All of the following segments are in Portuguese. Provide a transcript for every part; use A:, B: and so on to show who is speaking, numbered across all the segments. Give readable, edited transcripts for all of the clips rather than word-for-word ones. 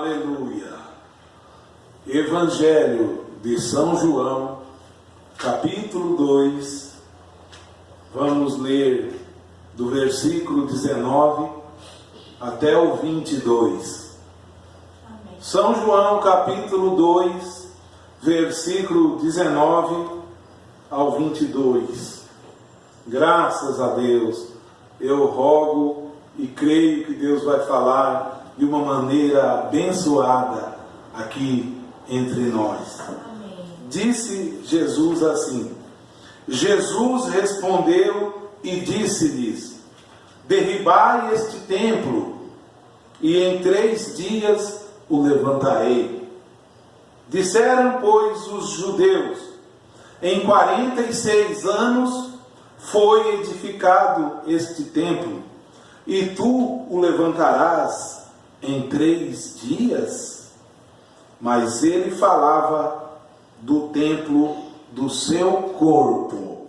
A: Aleluia. Evangelho de São João, capítulo 2, vamos ler do versículo 19 até o 22.
B: Amém.
A: São João, capítulo 2, versículo 19 ao 22. Graças a Deus, eu rogo e creio que Deus vai falar de uma maneira abençoada aqui entre nós.
B: Amém.
A: Disse Jesus assim: Jesus respondeu e disse-lhes: derribai este templo, e em 3 dias o levantarei. Disseram, pois, os judeus: em 46 anos foi edificado este templo, e tu o levantarás em 3 dias? Mas ele falava do templo do seu corpo.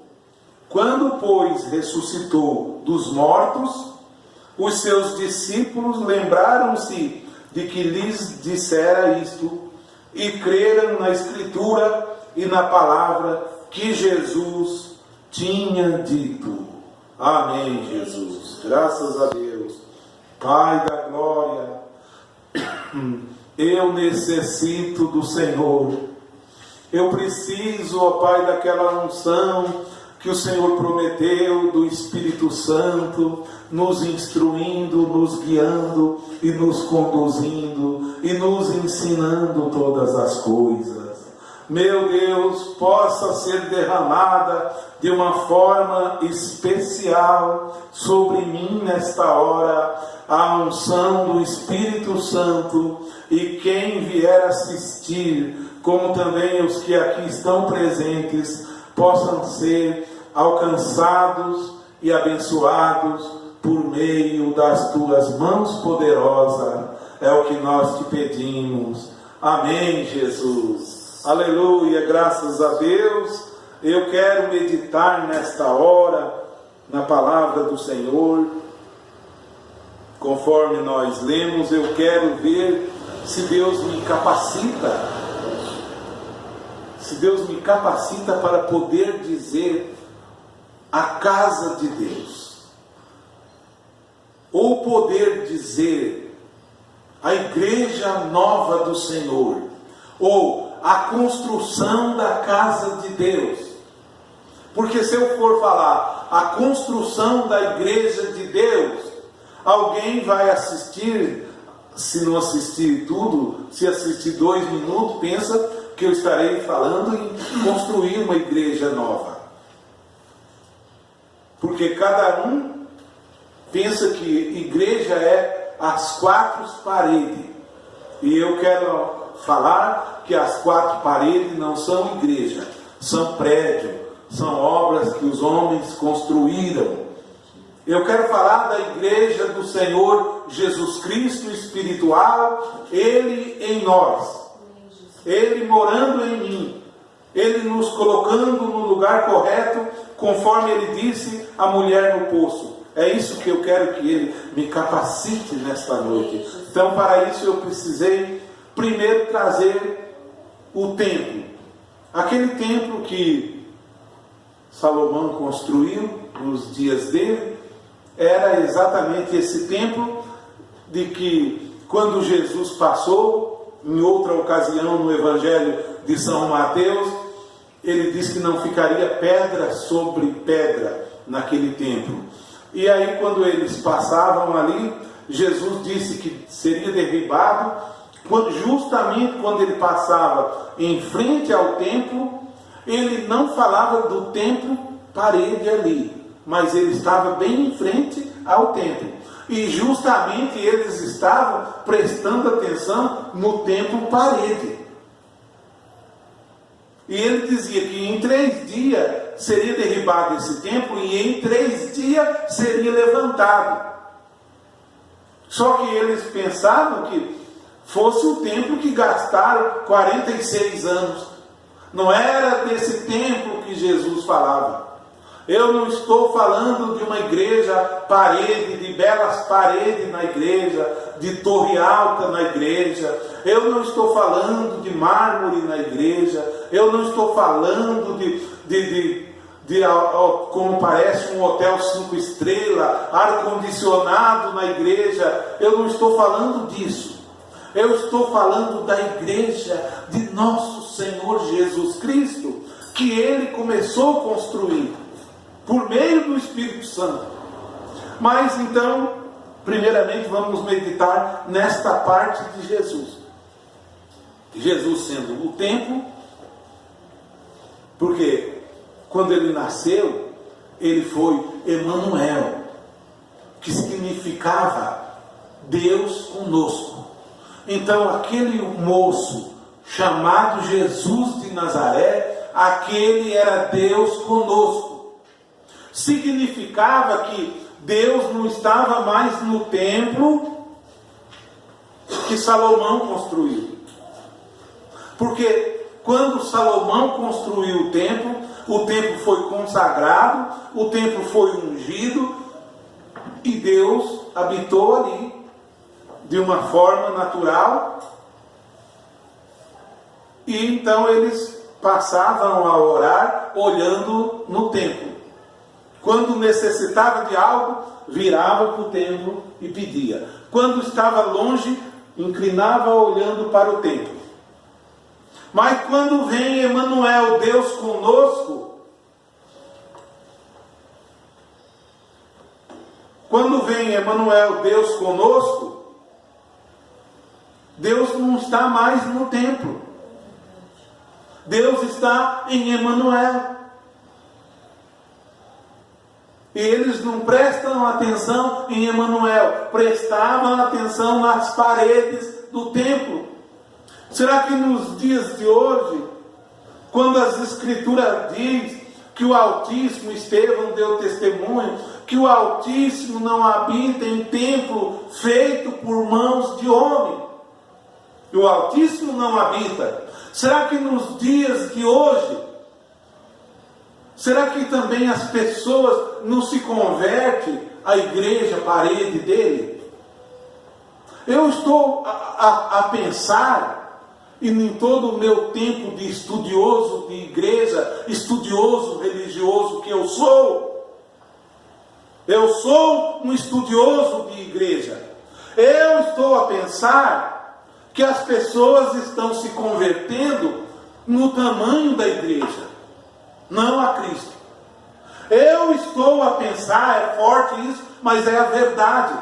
A: Quando, pois, ressuscitou dos mortos, os seus discípulos lembraram-se de que lhes dissera isto, e creram na Escritura e na palavra que Jesus tinha dito. Amém, Jesus. Graças a Deus. Pai da glória, eu necessito do Senhor. Eu preciso, ó Pai, daquela unção que o Senhor prometeu, do Espírito Santo, nos instruindo, nos guiando e nos conduzindo e nos ensinando todas as coisas. Meu Deus, possa ser derramada de uma forma especial sobre mim nesta hora a unção do Espírito Santo, e quem vier assistir, como também os que aqui estão presentes, possam ser alcançados e abençoados por meio das tuas mãos poderosas. É o que nós te pedimos. Amém, Jesus. Aleluia, graças a Deus. Eu quero meditar nesta hora na palavra do Senhor. Conforme nós lemos, eu quero ver se Deus me capacita. Se Deus me capacita para poder dizer a casa de Deus, ou poder dizer a igreja nova do Senhor, ou a construção da casa de Deus. Porque se eu for falar a construção da igreja de Deus, alguém vai assistir, se não assistir tudo, se assistir 2 minutos, pensa que eu estarei falando em construir uma igreja nova. Porque cada um pensa que igreja é as 4 paredes. E eu quero falar que as 4 paredes não são igreja, são prédios, são obras que os homens construíram. Eu quero falar da igreja do Senhor Jesus Cristo espiritual, Ele em nós, Ele morando em mim, Ele nos colocando no lugar correto, conforme Ele disse à mulher no poço. É isso que eu quero que Ele me capacite nesta noite. Então, para isso eu precisei primeiro trazer o templo. Aquele templo que Salomão construiu nos dias dele, era exatamente esse templo de que, quando Jesus passou, em outra ocasião no Evangelho de São Mateus, ele disse que não ficaria pedra sobre pedra naquele templo. E aí, quando eles passavam ali, Jesus disse que seria derribado, justamente quando ele passava em frente ao templo. Ele não falava do templo parede ali, mas ele estava bem em frente ao templo. E justamente eles estavam prestando atenção no templo parede. E ele dizia que em 3 dias seria derribado esse templo, e em 3 dias seria levantado. Só que eles pensavam que fosse o templo que gastaram 46 anos. Não era desse templo que Jesus falava. Eu não estou falando de uma igreja parede, de belas paredes na igreja, de torre alta na igreja. Eu não estou falando de mármore na igreja. Eu não estou falando como parece um hotel 5 estrelas, ar-condicionado na igreja. Eu não estou falando disso. Eu estou falando da igreja de nosso Senhor Jesus Cristo, que Ele começou a construir por meio do Espírito Santo. Mas então, primeiramente vamos meditar nesta parte de Jesus. Jesus sendo o templo, porque quando Ele nasceu, Ele foi Emanuel, que significava Deus conosco. Então aquele moço chamado Jesus de Nazaré, aquele era Deus conosco. Significava que Deus não estava mais no templo que Salomão construiu. Porque quando Salomão construiu o templo foi consagrado, o templo foi ungido e Deus habitou ali de uma forma natural. E então eles passavam a orar olhando no templo. Quando necessitava de algo, virava para o templo e pedia. Quando estava longe, inclinava olhando para o templo. Mas quando vem Emanuel, Deus conosco, Deus não está mais no templo. Deus está em Emanuel. E eles não prestam atenção em Emanuel, prestavam atenção nas paredes do templo. Será que nos dias de hoje, quando as Escrituras diz que o Altíssimo, Estevão deu testemunho, que o Altíssimo não habita em templo feito por mãos de homem? E o Altíssimo não habita. Será que nos dias de hoje, será que também as pessoas não se convertem à igreja, parede dele? Eu estou a pensar, e em todo o meu tempo de estudioso de igreja, estudioso religioso que eu sou um estudioso de igreja. Eu estou a pensar que as pessoas estão se convertendo no tamanho da igreja, não a Cristo. Eu estou a pensar, é forte isso, mas é a verdade,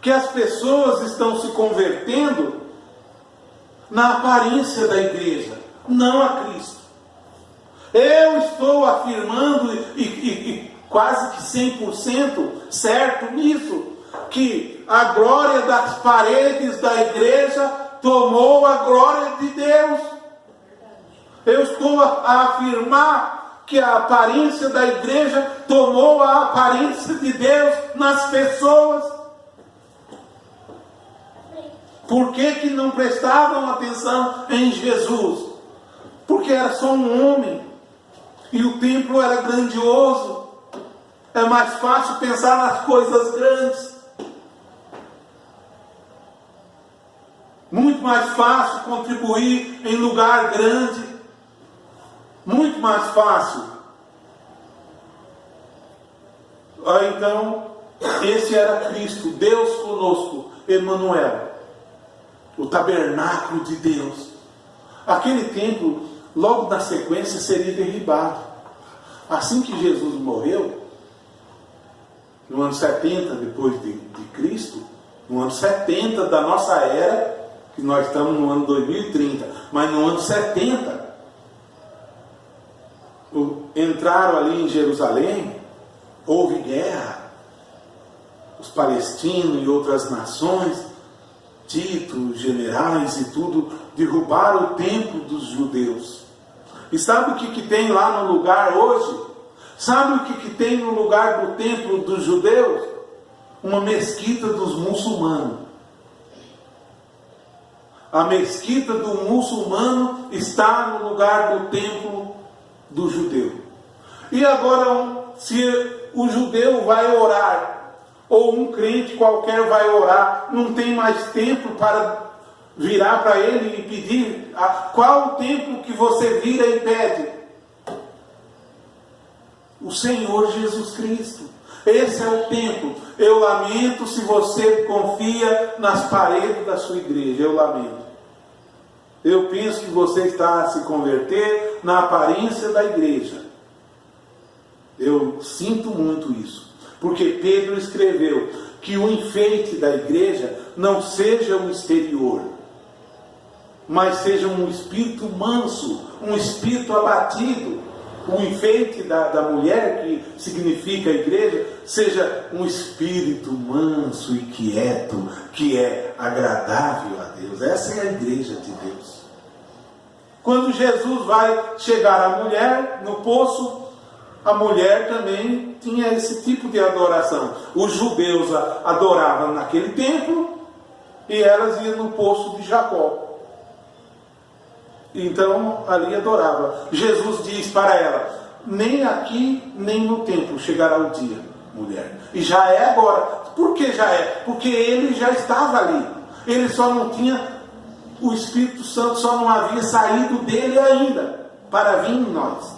A: que as pessoas estão se convertendo na aparência da igreja, não a Cristo. Eu estou afirmando, e quase que 100% certo nisso, que a glória das paredes da igreja tomou a glória de Deus. Eu estou a afirmar que a aparência da igreja tomou a aparência de Deus nas pessoas. Por que não prestavam atenção em Jesus? Porque era só um homem. E o templo era grandioso. É mais fácil pensar nas coisas grandes. Muito mais fácil contribuir em lugar grande. Muito mais fácil. Então, esse era Cristo, Deus conosco, Emanuel. O tabernáculo de Deus. Aquele templo, logo na sequência, seria derribado. Assim que Jesus morreu, no ano 70 depois de Cristo, no ano 70 da nossa era, que nós estamos no ano 2030, mas no ano 70, entraram ali em Jerusalém, houve guerra, os palestinos e outras nações, Tito, generais e tudo, derrubaram o templo dos judeus. E sabe o que tem lá no lugar hoje? Sabe o que tem no lugar do templo dos judeus? Uma mesquita dos muçulmanos. A mesquita do muçulmano está no lugar do templo do judeu. E agora se o judeu vai orar, ou um crente qualquer vai orar, não tem mais tempo para virar para ele e pedir? Qual o tempo que você vira e pede? O Senhor Jesus Cristo. Esse é o tempo. Eu lamento se você confia nas paredes da sua igreja. Eu lamento. Eu penso que você está a se converter na aparência da igreja. Eu sinto muito isso. Porque Pedro escreveu que o enfeite da igreja não seja o exterior, mas seja um espírito manso, um espírito abatido. O enfeite da mulher, que significa a igreja, seja um espírito manso e quieto, que é agradável a Deus. Essa é a igreja de Deus. Quando Jesus vai chegar à mulher no poço, a mulher também tinha esse tipo de adoração. Os judeus adoravam naquele templo e elas iam no poço de Jacó. Então ali adorava. Jesus diz para ela: nem aqui nem no templo chegará o dia, mulher. E já é agora. Por que já é? Porque ele já estava ali. Ele só não tinha, o Espírito Santo só não havia saído dele ainda para vir em nós.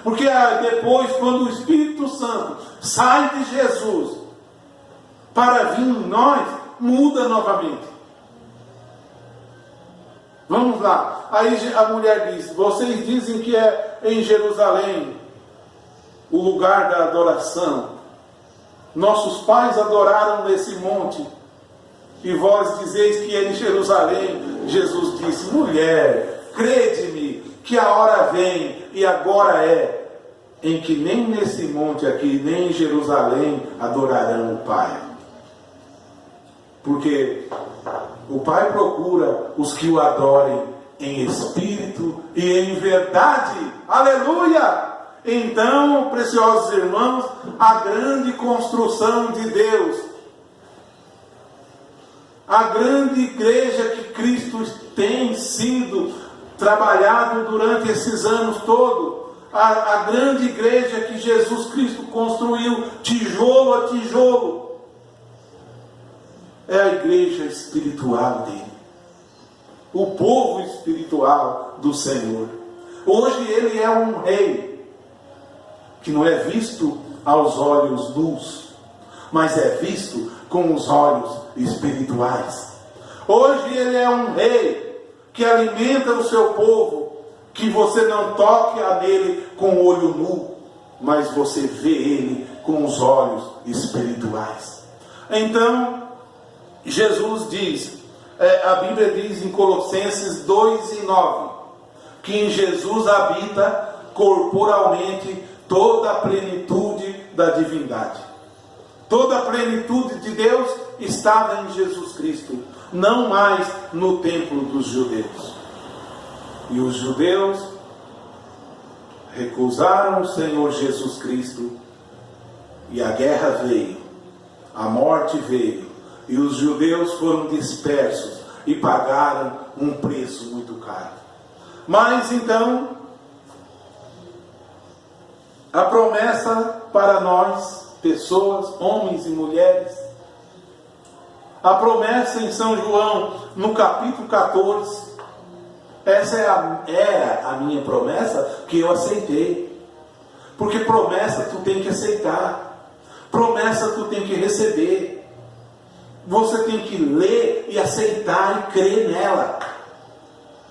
A: Porque depois, quando o Espírito Santo sai de Jesus para vir em nós, muda novamente. Vamos lá. Aí a mulher diz: vocês dizem que é em Jerusalém o lugar da adoração. Nossos pais adoraram nesse monte, e vós dizeis que é em Jerusalém. Jesus disse: mulher, crede-me que a hora vem, e agora é, em que nem nesse monte aqui, nem em Jerusalém adorarão o Pai. Porque o Pai procura os que o adorem em espírito e em verdade. Aleluia! Então, preciosos irmãos, a grande construção de Deus, a grande igreja que Cristo tem sido trabalhado durante esses anos todos, a grande igreja que Jesus Cristo construiu tijolo a tijolo, é a igreja espiritual dele, o povo espiritual do Senhor. Hoje ele é um rei que não é visto aos olhos nus, mas é visto com os olhos espirituais. Hoje ele é um rei que alimenta o seu povo, que você não toque a nele com o olho nu, mas você vê ele com os olhos espirituais. Então Jesus diz, a Bíblia diz em Colossenses 2:9, que em Jesus habita corporalmente toda a plenitude da divindade. Toda a plenitude de Deus estava em Jesus Cristo, não mais no templo dos judeus. E os judeus recusaram o Senhor Jesus Cristo, e a guerra veio, a morte veio, e os judeus foram dispersos e pagaram um preço muito caro. Mas então, a promessa para nós, pessoas, homens e mulheres, a promessa em São João, no capítulo 14, essa é a minha promessa que eu aceitei. Porque promessa tu tem que aceitar, promessa tu tem que receber. Você tem que ler e aceitar e crer nela.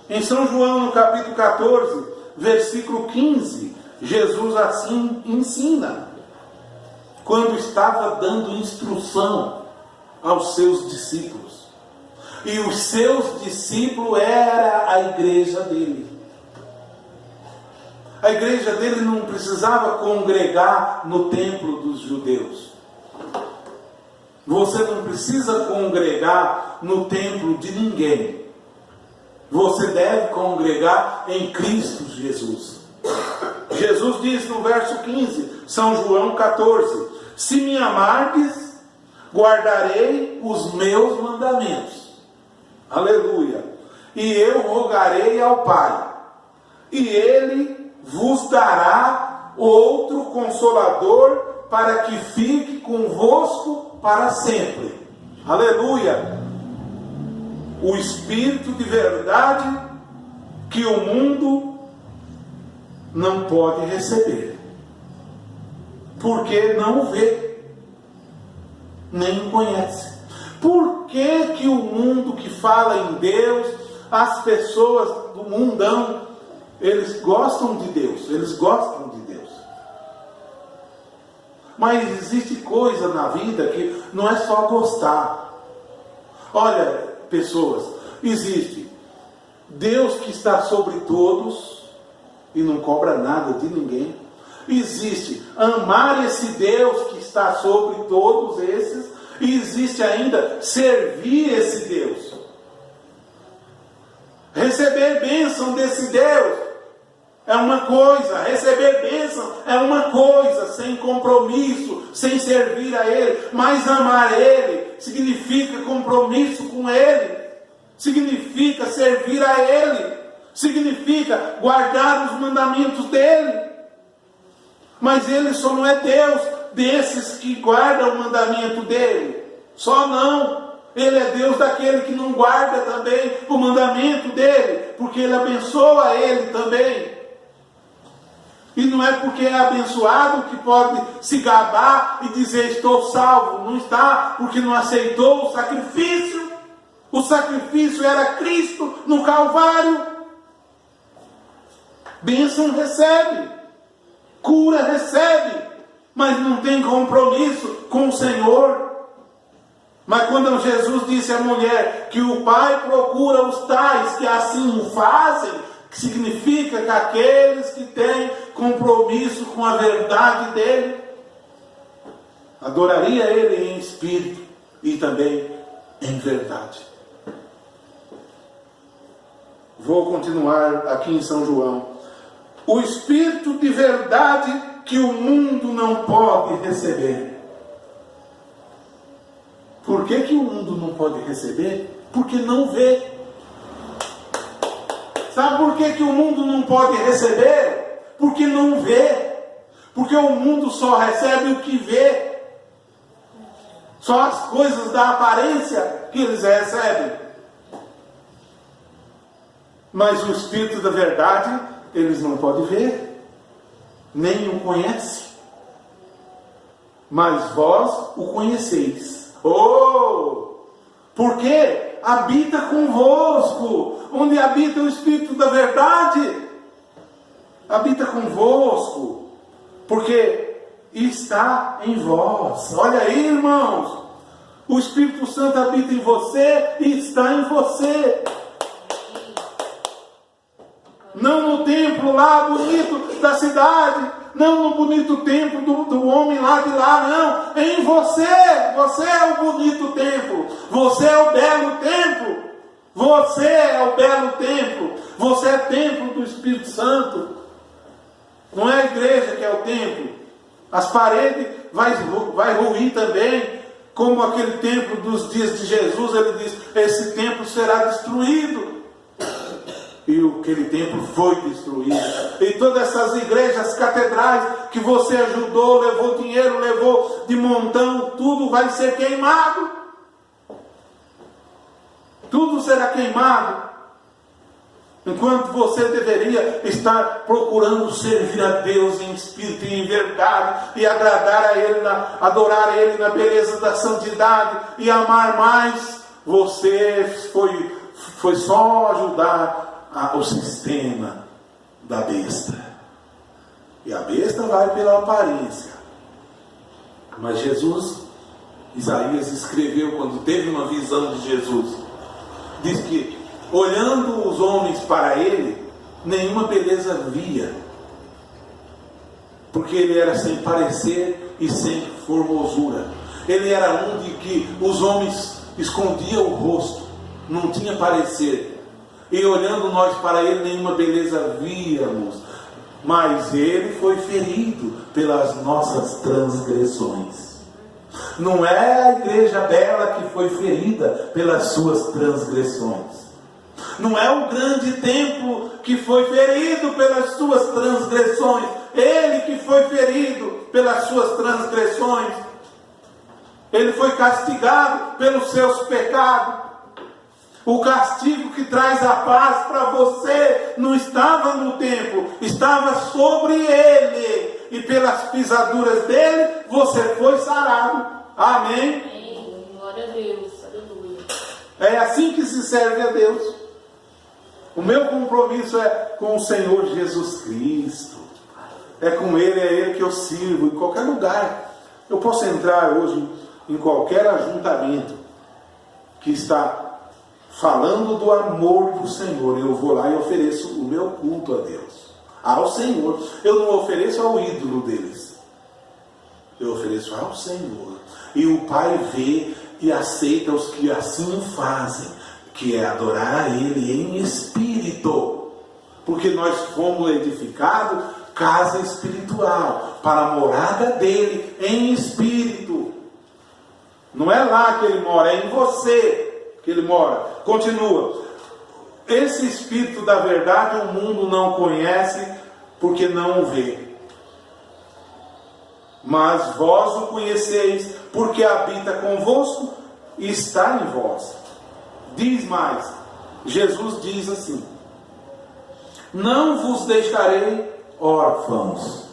A: Em São João, no capítulo 14, versículo 15, Jesus assim ensina, quando estava dando instrução aos seus discípulos. E os seus discípulos era a igreja dele. A igreja dele não precisava congregar no templo dos judeus. Você não precisa congregar no templo de ninguém. Você deve congregar em Cristo Jesus. Jesus diz no verso 15, São João 14: se me amardes, guardarei os meus mandamentos. Aleluia. E eu rogarei ao Pai, e Ele vos dará outro Consolador para que fique convosco para sempre. Aleluia! O Espírito de verdade que o mundo não pode receber, porque não o vê, nem o conhece. Por que que o mundo que fala em Deus, as pessoas do mundão, eles gostam de Deus, eles gostam de Deus. Mas existe coisa na vida que não é só gostar. Olha, pessoas, existe Deus que está sobre todos e não cobra nada de ninguém. Existe amar esse Deus que está sobre todos esses. E existe ainda servir esse Deus. Receber bênção desse Deus é uma coisa. Receber bênção é uma coisa, sem compromisso, sem servir a Ele. Mas amar Ele significa compromisso com Ele. Significa servir a Ele. Significa guardar os mandamentos dEle. Mas Ele só não é Deus desses que guardam o mandamento dEle. Só não. Ele é Deus daquele que não guarda também o mandamento dEle. Porque Ele abençoa ele também. E não é porque é abençoado que pode se gabar e dizer estou salvo. Não está, porque não aceitou o sacrifício. O sacrifício era Cristo no Calvário. Bênção recebe, cura recebe, mas não tem compromisso com o Senhor. Mas quando Jesus disse à mulher que o Pai procura os tais que assim o fazem, que significa que aqueles que têm compromisso com a verdade dele, adoraria ele em espírito e também em verdade. Vou continuar aqui em São João. O Espírito de verdade que o mundo não pode receber. Por que que o mundo não pode receber? Porque não vê. Sabe por que que o mundo não pode receber? Porque não vê. Porque o mundo só recebe o que vê. Só as coisas da aparência que eles recebem. Mas o Espírito da verdade, eles não podem ver, nem o conhecem. Mas vós o conheceis. Oh! Porque habita convosco. Onde habita o Espírito da verdade, habita convosco. Porque está em vós. Olha aí, irmãos. O Espírito Santo habita em você e está em você. Não no templo lá bonito da cidade, não no bonito templo do homem lá de lá, não. Em você. Você é o bonito templo. Você é o belo templo. Você é o belo templo. Você é templo do Espírito Santo. Não é a igreja que é o templo. As paredes vai ruir também. Como aquele templo dos dias de Jesus, ele diz, esse templo será destruído. E aquele templo foi destruído. E todas essas igrejas, catedrais que você ajudou, levou dinheiro, levou de montão, tudo vai ser queimado. Tudo será queimado. Enquanto você deveria estar procurando servir a Deus em espírito e em verdade, e agradar a Ele, adorar a Ele na beleza da santidade, e amar mais, você foi só ajudar o sistema da besta. E a besta vai pela aparência. Mas Jesus, Isaías escreveu quando teve uma visão de Jesus, diz que olhando os homens para ele, nenhuma beleza via, porque ele era sem parecer e sem formosura. Ele era um de que os homens escondiam o rosto, não tinha parecer. E olhando nós para ele, nenhuma beleza víamos. Mas ele foi ferido pelas nossas transgressões. Não é a igreja bela que foi ferida pelas suas transgressões. Não é o grande templo que foi ferido pelas suas transgressões. Ele que foi ferido pelas suas transgressões, Ele foi castigado pelos seus pecados. O castigo que traz a paz para você não estava no templo, estava sobre Ele. E pelas pisaduras dele, você foi sarado. Amém?
B: Amém. Glória a Deus. Aleluia.
A: É assim que se serve a Deus. O meu compromisso é com o Senhor Jesus Cristo. É com Ele, é Ele que eu sirvo, em qualquer lugar. Eu posso entrar hoje em qualquer ajuntamento que está falando do amor do Senhor. Eu vou lá e ofereço o meu culto a Deus, ao Senhor. Eu não ofereço ao ídolo deles, eu ofereço ao Senhor. E o Pai vê e aceita os que assim o fazem, que é adorar a Ele em espírito, porque nós fomos edificados casa espiritual, para a morada dele em espírito. Não é lá que Ele mora, é em você que Ele mora. Continua. Esse Espírito da verdade o mundo não conhece, porque não o vê. Mas vós o conheceis, porque habita convosco e está em vós. Diz mais, Jesus diz assim: não vos deixarei órfãos.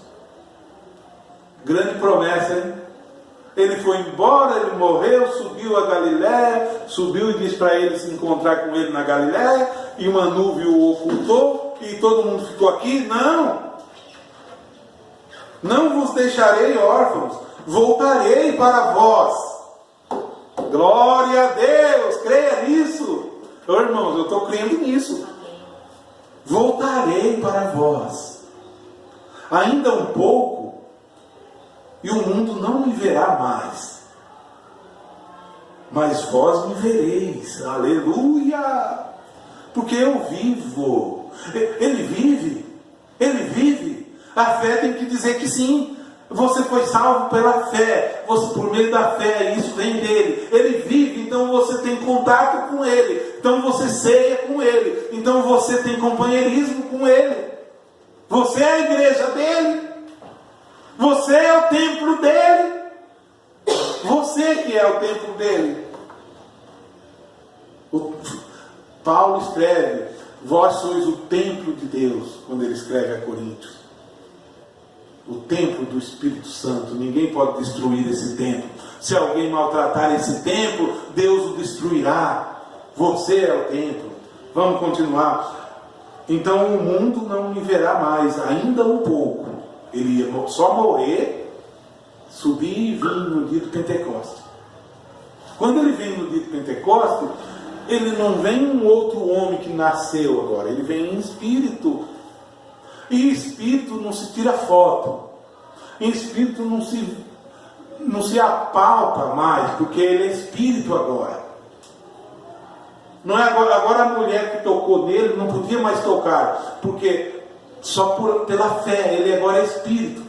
A: Grande promessa, hein? Ele foi embora, ele morreu, subiu a Galiléia, subiu e disse para ele se encontrar com ele na Galiléia, e uma nuvem o ocultou, e todo mundo ficou aqui. Não vos deixarei órfãos, voltarei para vós. Glória a Deus, creia nisso. Ô, irmãos, eu estou crendo nisso. Voltarei para vós. Ainda um pouco, e o mundo não me verá mais, mas vós me vereis. Aleluia! Porque eu vivo. Ele vive. A fé tem que dizer que sim. Você foi salvo pela fé. Você, por meio da fé, isso vem dele. Ele vive, então você tem contato com ele. Então você ceia com ele. Então você tem companheirismo com ele. Você é a igreja dele. Você é o templo dele. Você que é o templo dele. Paulo escreve: vós sois o templo de Deus, quando ele escreve a Coríntios. O templo do Espírito Santo. Ninguém pode destruir esse templo. Se alguém maltratar esse templo, Deus o destruirá. Você é o templo. Vamos continuar. Então o mundo não me verá mais, ainda um pouco. Ele ia só morrer, subir e vir no dia do Pentecoste. Quando ele vem no dia do Pentecoste, ele não vem um outro homem que nasceu agora. Ele vem em espírito. E espírito não se tira foto. Em espírito não se apalpa mais, porque ele é espírito agora. Não é agora a mulher que tocou nele não podia mais tocar, porque só pela fé, ele agora é espírito.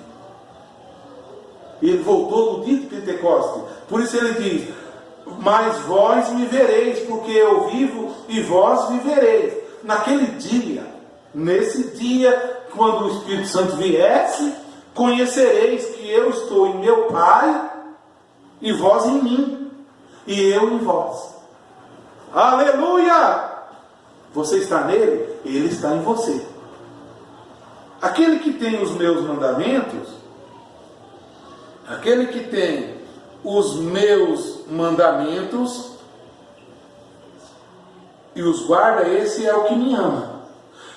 A: Ele voltou no dia de Pentecoste. Por isso ele diz: mas vós me vereis, porque eu vivo e vós vivereis. Naquele dia, nesse dia, quando o Espírito Santo viesse, conhecereis que eu estou em meu Pai, e vós em mim, e eu em vós. Aleluia! Você está nele, ele está em você. Aquele que tem os meus mandamentos, aquele que tem os meus mandamentos e os guarda, esse é o que me ama.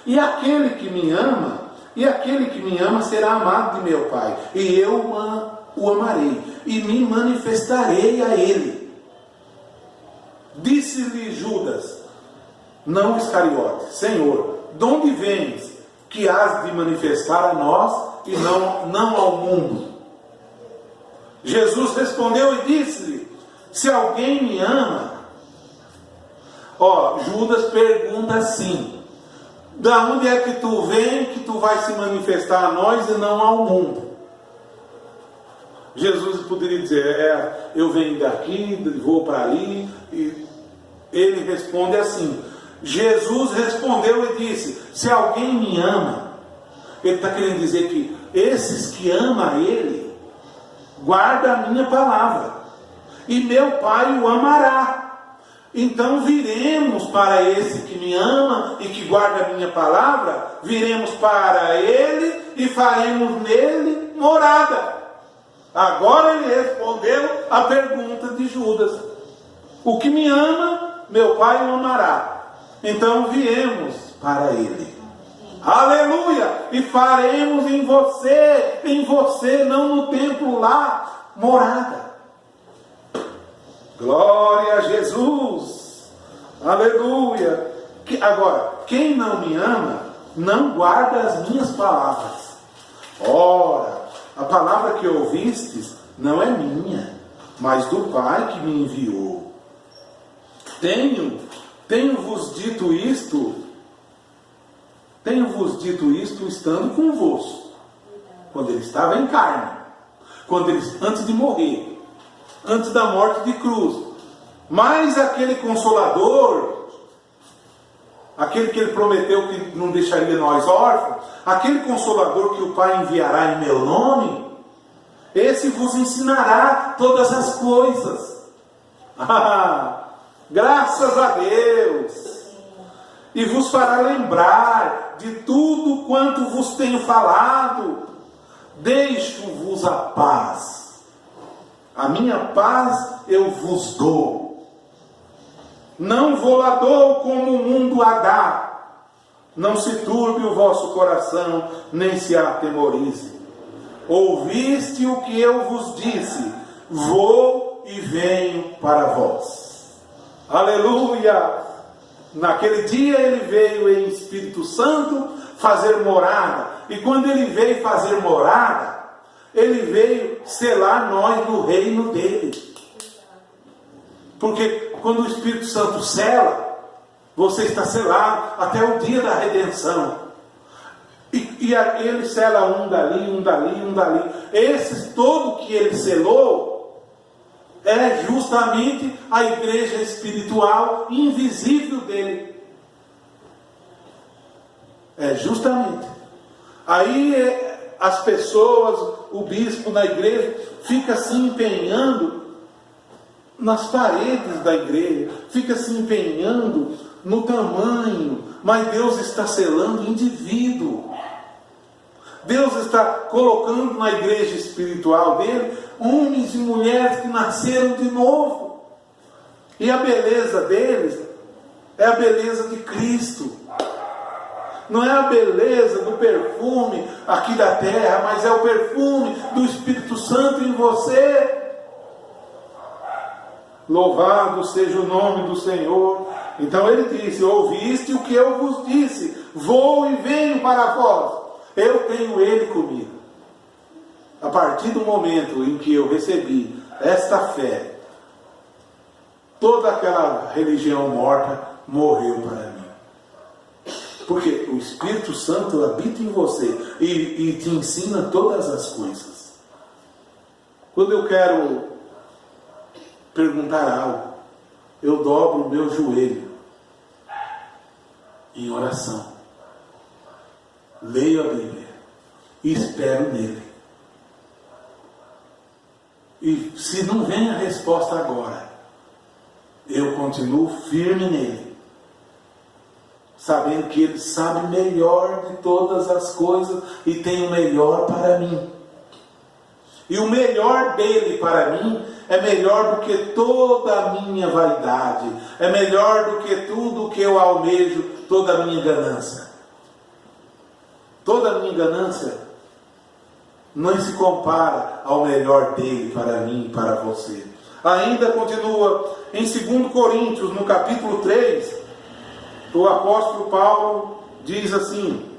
A: E aquele que me ama será amado de meu Pai, e eu o amarei, e me manifestarei a ele. Disse-lhe Judas, não Iscariote: Senhor, de onde vens que has de manifestar a nós e não ao mundo? Jesus respondeu e disse-lhe: se alguém me ama... Judas pergunta assim: da onde é que tu vem, que tu vais se manifestar a nós e não ao mundo? Jesus poderia dizer: eu venho daqui, vou para ali. E ele responde assim. Jesus respondeu e disse: se alguém me ama, ele está querendo dizer que esses que amam a Ele, guardam a minha palavra, e meu Pai o amará. Então viremos para esse que me ama e que guarda a minha palavra, viremos para Ele e faremos nele morada. Agora ele respondeu a pergunta de Judas. O que me ama, meu Pai o amará. Então viemos para Ele. Aleluia! E faremos em você, não no templo lá, morada. Glória a Jesus! Aleluia! Agora, quem não me ama, não guarda as minhas palavras. Ora, a palavra que ouvistes não é minha, mas do Pai que me enviou. Tenho-vos dito isto estando convosco, quando ele estava em carne, antes de morrer, antes da morte de cruz. Mas aquele Consolador, aquele que ele prometeu que não deixaria nós órfãos, aquele Consolador que o Pai enviará em meu nome, esse vos ensinará todas as coisas. Graças a Deus! E vos fará lembrar de tudo quanto vos tenho falado. Deixo-vos a paz. A minha paz eu vos dou. Não vou lá dou como o mundo a dá. Não se turbe o vosso coração, nem se atemorize. Ouviste o que eu vos disse, vou e venho para vós. Aleluia! Naquele dia ele veio em Espírito Santo fazer morada. E quando ele veio fazer morada, ele veio selar nós no reino dele. Porque quando o Espírito Santo sela, você está selado até o dia da redenção. E ele sela um dali, um dali, um dali. Esses todo que ele selou é justamente a igreja espiritual invisível dele. É justamente. Aí as pessoas, o bispo na igreja, fica se empenhando nas paredes da igreja, fica se empenhando no tamanho, mas Deus está selando o indivíduo. Deus está colocando na igreja espiritual dele homens e mulheres que nasceram de novo. E a beleza deles é a beleza de Cristo. Não é a beleza do perfume aqui da terra, mas é o perfume do Espírito Santo em você. Louvado seja o nome do Senhor. Então ele disse: ouviste o que eu vos disse, vou e venho para vós. Eu tenho Ele comigo. A partir do momento em que eu recebi esta fé, toda aquela religião morta morreu para mim. Porque o Espírito Santo habita em você e te ensina todas as coisas. Quando eu quero perguntar algo, eu dobro o meu joelho em oração. Leio a Bíblia e espero nele. E se não vem a resposta agora, eu continuo firme nele, sabendo que ele sabe melhor de todas as coisas e tem o melhor para mim. E o melhor dele para mim é melhor do que toda a minha vaidade, é melhor do que tudo que eu almejo, toda a minha ganância. Toda a minha ganância não se compara ao melhor dele para mim e para você. Ainda continua em 2 Coríntios, no capítulo 3, o apóstolo Paulo diz assim,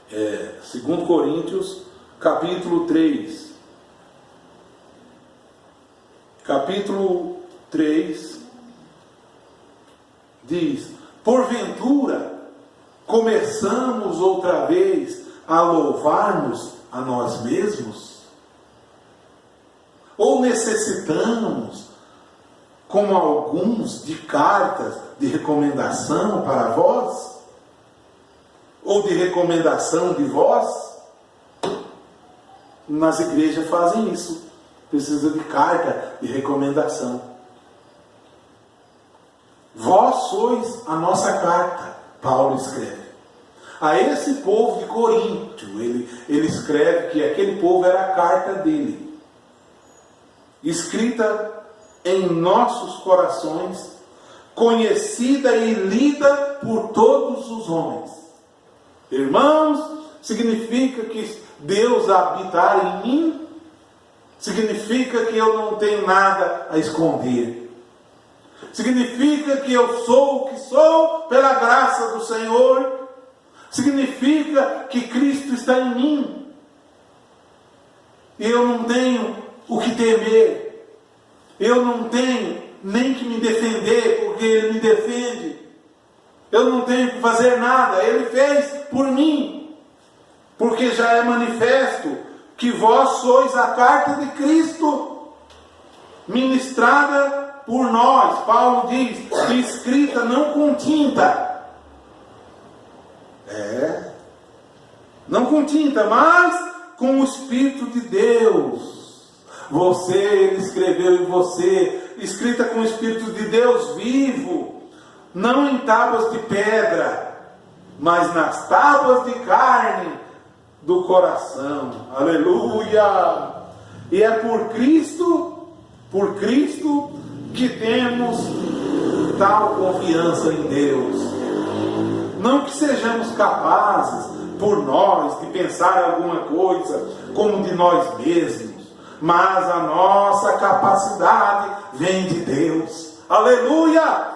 A: 2 Coríntios, capítulo 3. Capítulo 3 diz: porventura começamos outra vez a louvar-nos a nós mesmos? Ou necessitamos, como alguns, de cartas de recomendação para vós? Ou de recomendação de vós? nas igrejas fazem isso. Precisa de carta de recomendação. Vós sois a nossa carta, Paulo escreve. A esse povo de Corinto, ele escreve que aquele povo era a carta dele, escrita em nossos corações, conhecida e lida por todos os homens. Irmãos, significa que Deus habitar em mim, significa que eu não tenho nada a esconder, significa que eu sou o que sou pela graça do Senhor, significa que Cristo está em mim, e eu não tenho o que temer, eu não tenho nem que me defender, porque Ele me defende, eu não tenho que fazer nada, Ele fez por mim, porque já é manifesto que vós sois a carta de Cristo, ministrada por nós. Paulo diz, escrita não com tinta, não com tinta, mas com o Espírito de Deus. Ele escreveu em você, escrita com o Espírito de Deus vivo, não em tábuas de pedra, mas nas tábuas de carne do coração. Aleluia! E é por Cristo que temos tal confiança em Deus. Não que sejamos capazes por nós de pensar alguma coisa como de nós mesmos, mas a nossa capacidade vem de Deus. Aleluia!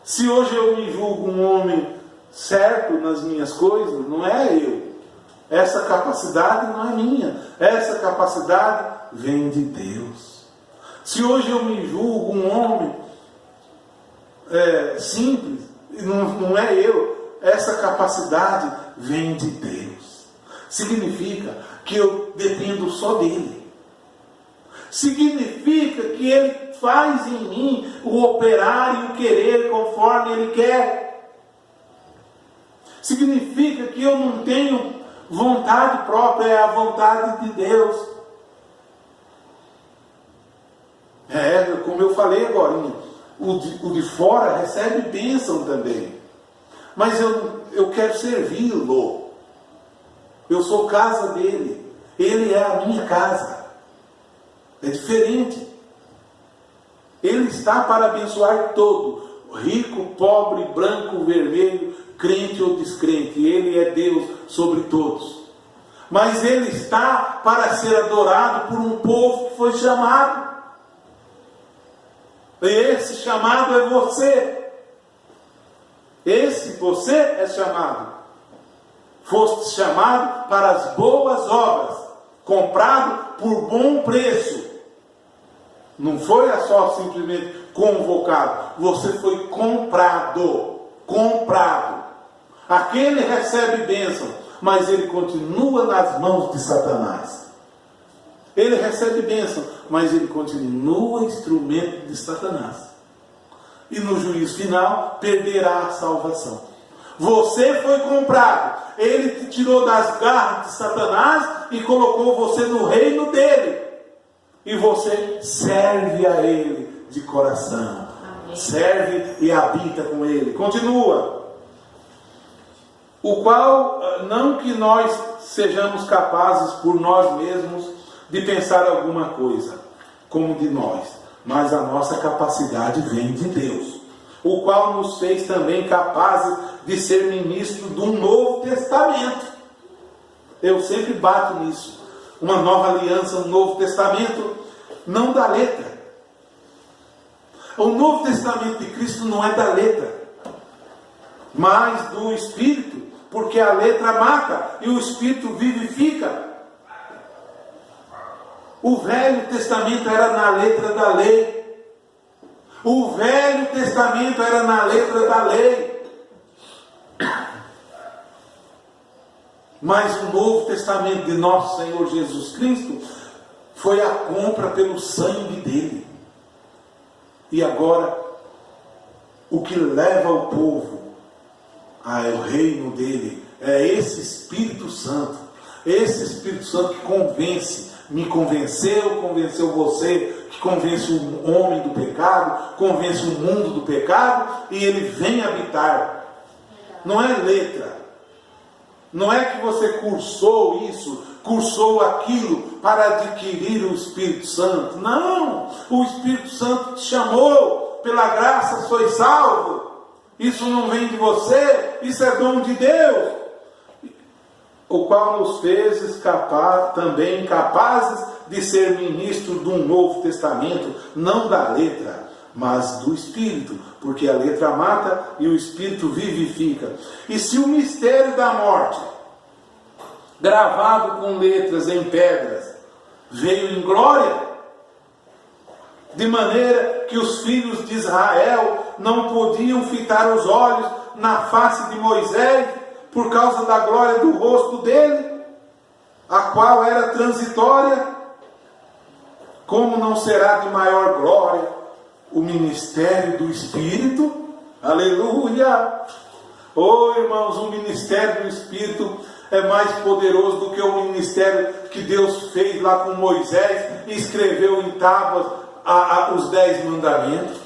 A: Se hoje eu me julgo um homem certo nas minhas coisas, não é eu. Essa capacidade não é minha. Essa capacidade vem de Deus. Se hoje eu me julgo um homem simples, não é eu. Essa capacidade vem de Deus. Significa que eu dependo só dele. Significa que Ele faz em mim o operar e o querer conforme Ele quer. Significa que eu não tenho vontade própria, é a vontade de Deus. Como eu falei agora, o de fora recebe bênção também. Mas eu quero servi-lo. Eu sou casa dele. Ele é a minha casa. É diferente. Ele está para abençoar todo. Rico, pobre, branco, vermelho, crente ou descrente. Ele é Deus sobre todos. Mas Ele está para ser adorado por um povo que foi chamado. E esse chamado é você. Você é chamado. Foste chamado para as boas obras, comprado por bom preço. Não foi só simplesmente convocado. Você foi comprado. Aquele recebe bênção, mas ele continua nas mãos de Satanás. Ele recebe bênção, mas ele continua instrumento de Satanás. E no juízo final, perderá a salvação. Você foi comprado. Ele te tirou das garras de Satanás e colocou você no reino dele. E você serve a Ele de coração. Amém. Serve e habita com Ele. Continua. O qual, não que nós sejamos capazes por nós mesmos de pensar alguma coisa como de nós, mas a nossa capacidade vem de Deus, o qual nos fez também capazes de ser ministro de um novo testamento. Eu sempre bato nisso. Uma nova aliança, um novo testamento, não da letra. O Novo Testamento de Cristo não é da letra, mas do Espírito, porque a letra mata e o Espírito vivifica. O Velho Testamento era na letra da lei. O Velho Testamento era na letra da lei. Mas o Novo Testamento de nosso Senhor Jesus Cristo foi a compra pelo sangue dele. E agora, o que leva o povo ao reino dele é esse Espírito Santo. Esse Espírito Santo que convence, me convenceu, convenceu você, que convence o homem do pecado, convence o mundo do pecado, e ele vem habitar. Não é letra. Não é que você cursou isso, cursou aquilo para adquirir o Espírito Santo. Não! O Espírito Santo te chamou, pela graça sois salvo. Isso não vem de você, isso é dom de Deus, o qual nos fez também capazes de ser ministros de um novo testamento, não da letra, mas do Espírito, porque a letra mata e o Espírito vivifica. E se o mistério da morte, gravado com letras em pedras, veio em glória, de maneira que os filhos de Israel não podiam fitar os olhos na face de Moisés, por causa da glória do rosto dele, a qual era transitória, como não será de maior glória o ministério do Espírito? Aleluia! Oh, irmãos, o ministério do Espírito é mais poderoso do que o ministério que Deus fez lá com Moisés e escreveu em tábuas os 10 mandamentos.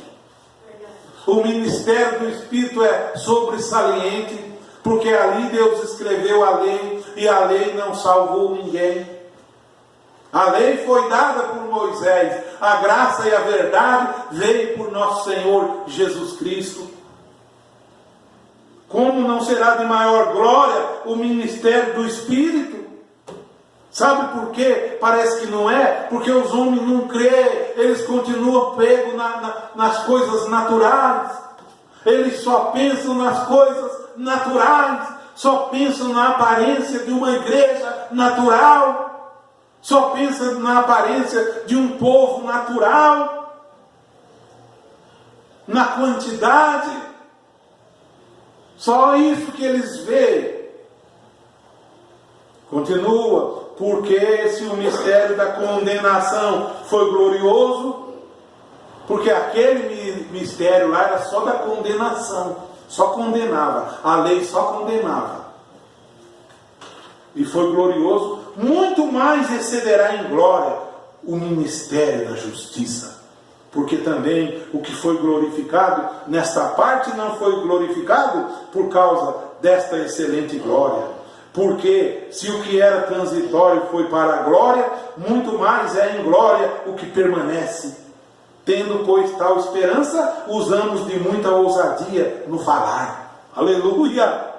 A: O ministério do Espírito é sobressaliente, porque ali Deus escreveu a lei, e a lei não salvou ninguém. A lei foi dada por Moisés, a graça e a verdade veio por nosso Senhor Jesus Cristo. Como não será de maior glória o ministério do Espírito? Sabe por quê? Parece que não é, porque os homens não creem, eles continuam pegos nas coisas naturais, eles só pensam nas coisas naturais, só pensam na aparência de uma igreja natural, só pensam na aparência de um povo natural, na quantidade, só isso que eles veem. Continua, porque se o mistério da condenação foi glorioso, porque aquele mistério lá era só da condenação, só condenava, a lei só condenava, e foi glorioso, muito mais excederá em glória o ministério da justiça, porque também o que foi glorificado nesta parte não foi glorificado por causa desta excelente glória. Porque se o que era transitório foi para a glória, muito mais é em glória o que permanece. Tendo, pois, tal esperança, usamos de muita ousadia no falar. Aleluia!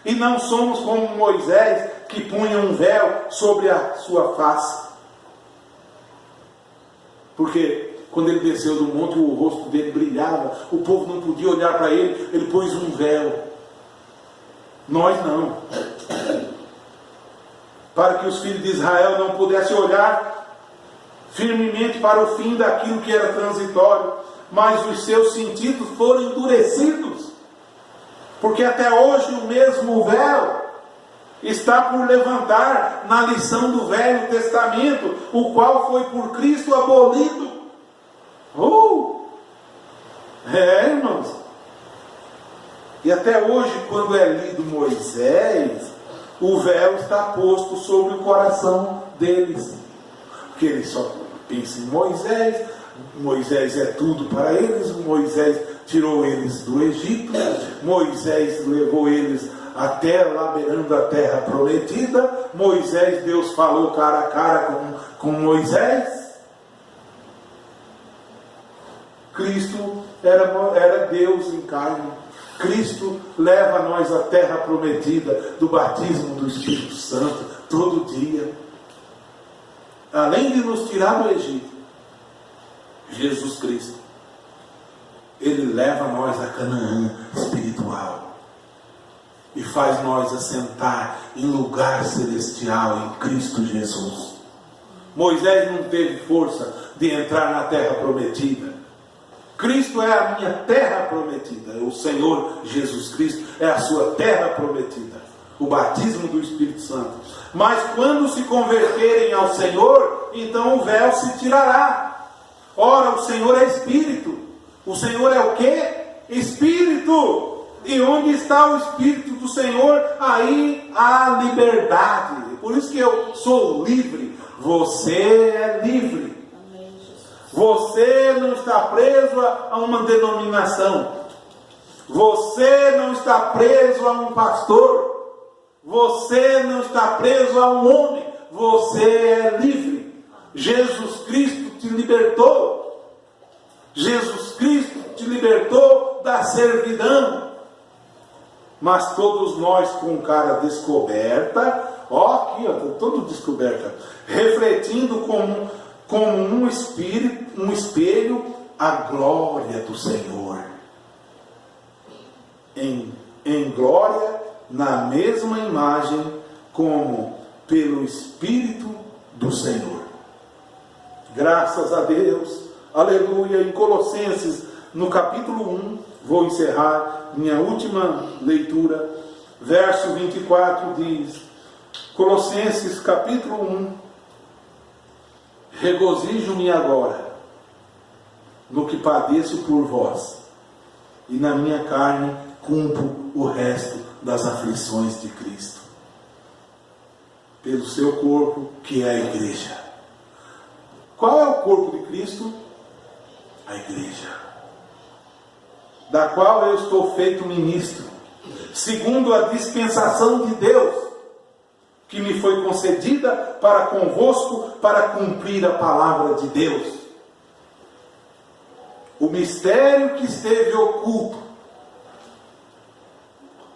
A: E não somos como Moisés, que punha um véu sobre a sua face. Porque quando ele desceu do monte, o rosto dele brilhava, o povo não podia olhar para ele, ele pôs um véu. Nós não. Para que os filhos de Israel não pudessem olhar firmemente para o fim daquilo que era transitório, mas os seus sentidos foram endurecidos, porque até hoje o mesmo véu está por levantar na lição do Velho Testamento, o qual foi por Cristo abolido. Irmãos, e até hoje, quando é lido Moisés, o véu está posto sobre o coração deles, porque eles só pensam em Moisés. Moisés é tudo para eles. Moisés tirou eles do Egito, Moisés levou eles até lá beirando a terra prometida. Moisés, Deus falou cara a cara com Moisés. Cristo era Deus em carne. Cristo leva nós à terra prometida do batismo do Espírito Santo todo dia. Além de nos tirar do Egito, Jesus Cristo, Ele leva nós a Canaã espiritual e faz nós assentar em lugar celestial em Cristo Jesus. Moisés não teve força de entrar na terra prometida. Cristo é a minha terra prometida. O Senhor Jesus Cristo é a sua terra prometida. O batismo do Espírito Santo. Mas quando se converterem ao Senhor, então o véu se tirará. Ora, o Senhor é Espírito. O Senhor é o quê? Espírito. E onde está o Espírito do Senhor, aí há liberdade. Por isso que eu sou livre. Você é livre. Você não está preso a uma denominação. Você não está preso a um pastor. Você não está preso a um homem. Você é livre. Jesus Cristo te libertou. Jesus Cristo te libertou da servidão. Mas todos nós com cara descoberta, ó, aqui, ó, todo descoberta, refletindo como um espelho a glória do Senhor. Em glória, na mesma imagem, como pelo Espírito do Senhor. Graças a Deus, aleluia. Em Colossenses, no capítulo 1, vou encerrar minha última leitura, verso 24 diz, Colossenses capítulo 1, regozijo-me agora no que padeço por vós, e na minha carne cumpro o resto das aflições de Cristo, pelo seu corpo, que é a igreja. Qual é o corpo de Cristo? A igreja, da qual eu estou feito ministro, segundo a dispensação de Deus, que me foi concedida para convosco, para cumprir a palavra de Deus. O mistério que esteve oculto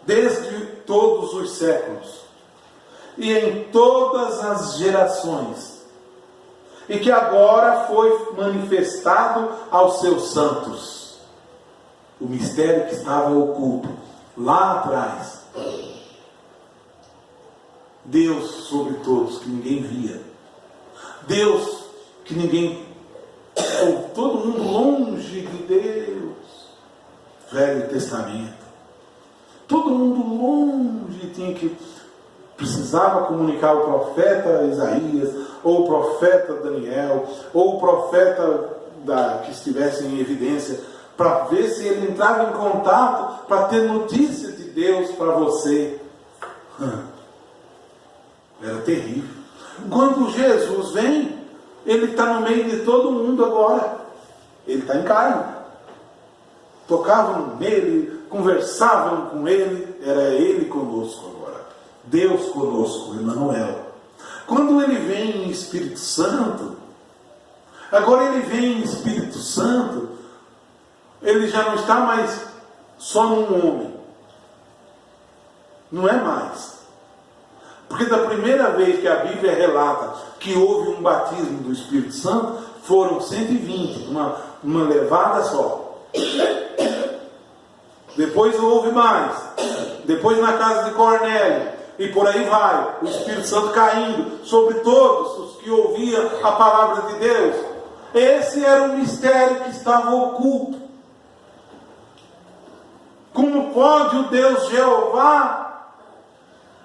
A: desde todos os séculos e em todas as gerações, e que agora foi manifestado aos seus santos. O mistério que estava oculto lá atrás. Deus sobre todos, que ninguém via. Deus que ninguém... todo mundo longe de Deus. Velho Testamento. Todo mundo longe, precisava comunicar o profeta Isaías, ou o profeta Daniel, ou o profeta que estivesse em evidência, para ver se ele entrava em contato, para ter notícia de Deus para você. Era terrível. Quando Jesus vem, ele está no meio de todo mundo agora. Ele está em carne. Tocavam nele, conversavam com ele. Era ele conosco agora. Deus conosco, Emmanuel. Quando ele vem em Espírito Santo, agora ele vem em Espírito Santo, ele já não está mais só num homem. Não é mais. Porque da primeira vez que a Bíblia relata que houve um batismo do Espírito Santo, foram 120, uma levada só. Depois houve mais. Depois na casa de Cornélio. E por aí vai. O Espírito Santo caindo sobre todos os que ouviam a palavra de Deus. Esse era um mistério que estava oculto. Como pode o Deus Jeová,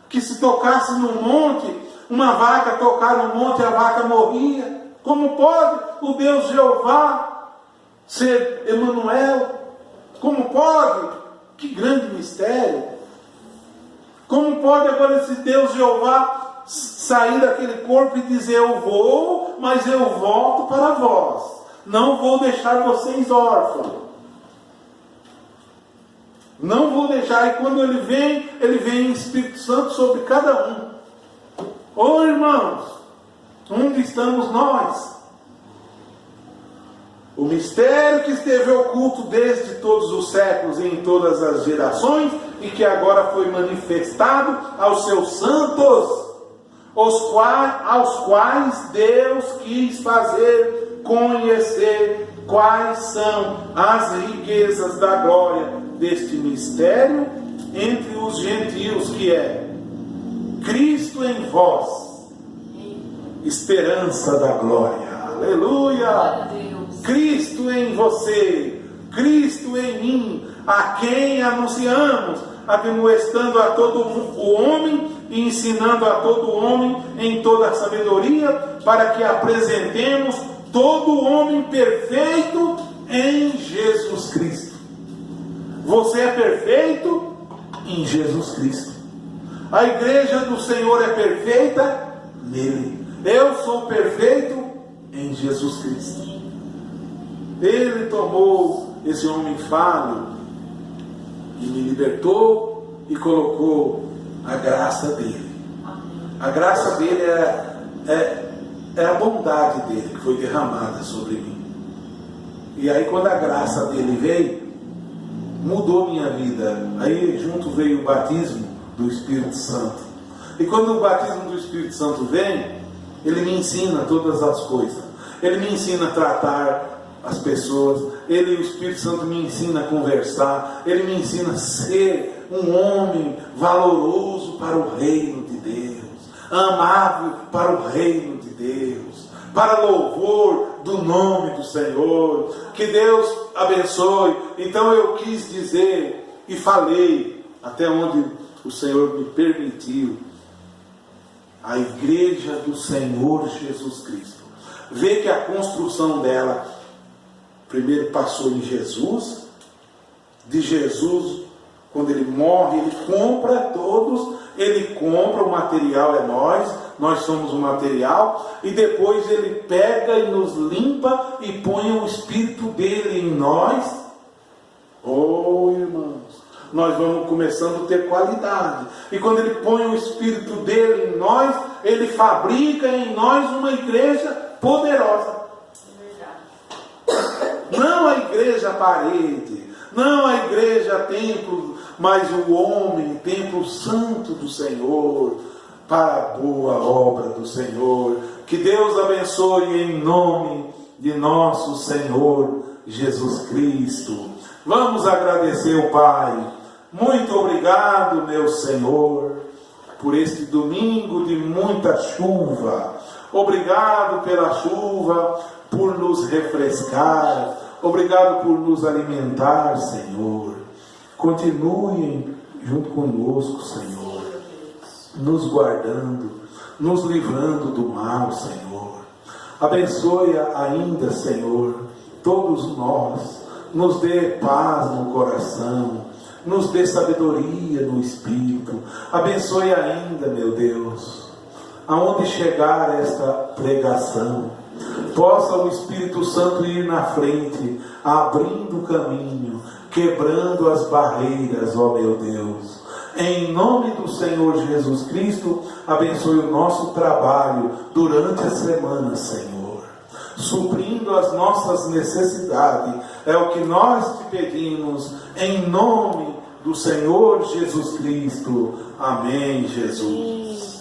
A: que se tocasse no monte, uma vaca tocar no monte e a vaca morria? Como pode o Deus Jeová ser Emmanuel? Como pode? Que grande mistério! Como pode agora esse Deus Jeová sair daquele corpo e dizer: eu vou, mas eu volto para vós, não vou deixar vocês órfãos, não vou deixar. E quando ele vem em Espírito Santo sobre cada um. Ô irmãos, onde estamos nós? O mistério que esteve oculto desde todos os séculos e em todas as gerações, e que agora foi manifestado aos seus santos, aos quais Deus quis fazer conhecer quais são as riquezas da glória deste mistério entre os gentios, que é Cristo em vós, esperança da glória. Aleluia! Cristo em você, Cristo em mim, a quem anunciamos, admoestando a todo o homem e ensinando a todo homem em toda a sabedoria, para que apresentemos todo o homem perfeito em Jesus Cristo. Você é perfeito em Jesus Cristo. A igreja do Senhor é perfeita nele. Eu sou perfeito em Jesus Cristo. Ele tomou esse homem falho e me libertou e colocou a graça dele. A graça dele é a bondade dele que foi derramada sobre mim. E aí quando a graça dele veio, mudou minha vida. Aí junto veio o batismo do Espírito Santo. E quando o batismo do Espírito Santo vem, ele me ensina todas as coisas. Ele me ensina a tratar as pessoas. O Espírito Santo me ensina a conversar. Ele me ensina a ser um homem valoroso para o reino de Deus, amável para o reino de Deus, para louvor do nome do Senhor. Que Deus abençoe. Então eu quis dizer e falei até onde o Senhor me permitiu. A igreja do Senhor Jesus Cristo. Vê que a construção dela primeiro passou em Jesus. De Jesus, quando ele morre, ele compra todos. Ele compra, o material é nós somos o material. E depois ele pega e nos limpa e põe o Espírito dele em nós. Oh, irmãos, nós vamos começando a ter qualidade. E quando ele põe o Espírito dele em nós, ele fabrica em nós uma igreja poderosa. Não a igreja parede, não a igreja templo, mas o homem, templo santo do Senhor, para a boa obra do Senhor. Que Deus abençoe em nome de nosso Senhor Jesus Cristo. Vamos agradecer o Pai. Muito obrigado, meu Senhor, por este domingo de muita chuva. Obrigado pela chuva, por nos refrescar. Obrigado por nos alimentar, Senhor. Continuem junto conosco, Senhor, nos guardando, nos livrando do mal, Senhor. Abençoe ainda, Senhor, todos nós. Nos dê paz no coração, nos dê sabedoria no Espírito. Abençoe ainda, meu Deus, aonde chegar esta pregação, possa o Espírito Santo ir na frente, abrindo o caminho, quebrando as barreiras, ó meu Deus. Em nome do Senhor Jesus Cristo, abençoe o nosso trabalho durante a semana, Senhor, suprindo as nossas necessidades. É o que nós te pedimos, em nome do Senhor Jesus Cristo. Amém, Jesus.